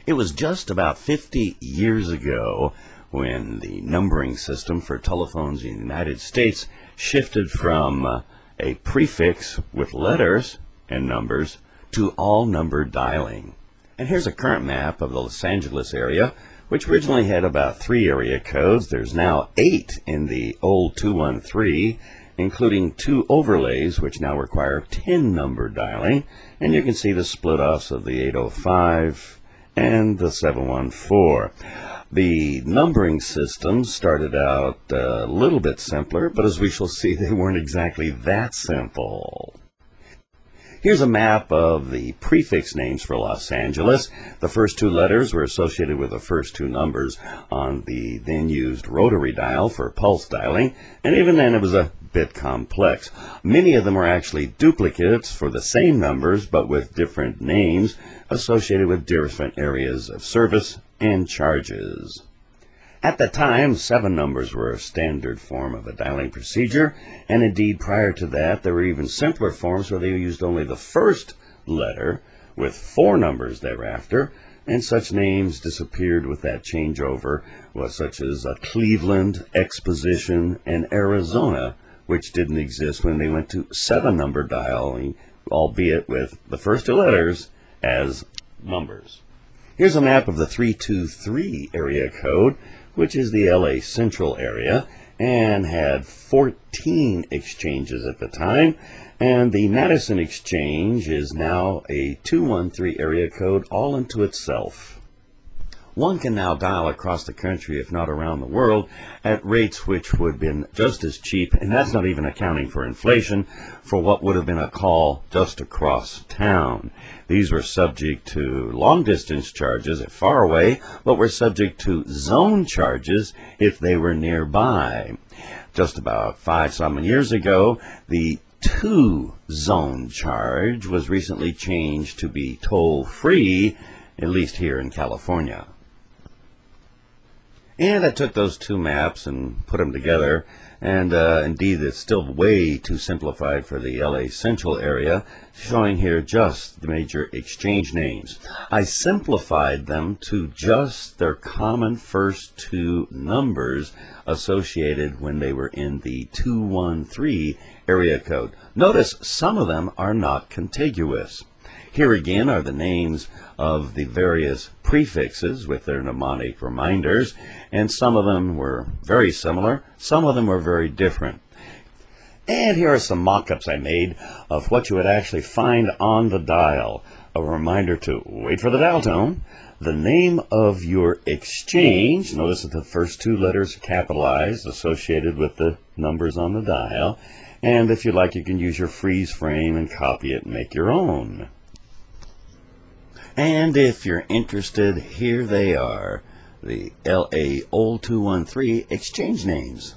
It was just about 50 years ago when the numbering system for telephones in the United States shifted from a prefix with letters and numbers to all number dialing. And here's a current map of the Los Angeles area, which originally had about 3 area codes. There's now 8 in the old 213, including 2 overlays, which now require 10 number dialing. And you can see the split-offs of the 805 and the 714. The numbering systems started out a little bit simpler, but as we shall see, they weren't exactly that simple. Here's a map of the prefix names for Los Angeles. The first 2 letters were associated with the first 2 numbers on the then used rotary dial for pulse dialing, and even then it was a bit complex. Many of them are actually duplicates for the same numbers, but with different names associated with different areas of service and charges. At the time, 7 numbers were a standard form of a dialing procedure, and indeed prior to that there were even simpler forms where they used only the first letter with 4 numbers thereafter, and such names disappeared with that changeover, such as Cleveland, Exposition, and Arizona, which didn't exist when they went to 7-number dialing, albeit with the first 2 letters as numbers. Here's a map of the 323 area code, which is the LA Central area, and had 14 exchanges at the time, and the Madison Exchange is now a 213 area code all unto itself. One can now dial across the country, if not around the world, at rates which would have been just as cheap, and that's not even accounting for inflation, for what would have been a call just across town. These were subject to long-distance charges if far away, but were subject to zone charges if they were nearby. Just about 5-some years ago, the 2-zone charge was recently changed to be toll-free, at least here in California. And I took those 2 maps and put them together, and indeed it's still way too simplified for the LA Central area, showing here just the major exchange names. I simplified them to just their common first 2 numbers associated when they were in the 213 area code. Notice some of them are not contiguous. Here again are the names of the various prefixes with their mnemonic reminders, and some of them were very similar, some of them were very different. And here are some mock-ups I made of what you would actually find on the dial. A reminder to wait for the dial tone, the name of your exchange, notice that the first 2 letters are capitalized associated with the numbers on the dial, and if you like you can use your freeze frame and copy it and make your own. And if you're interested, here they are, the LA Old 213 exchange names.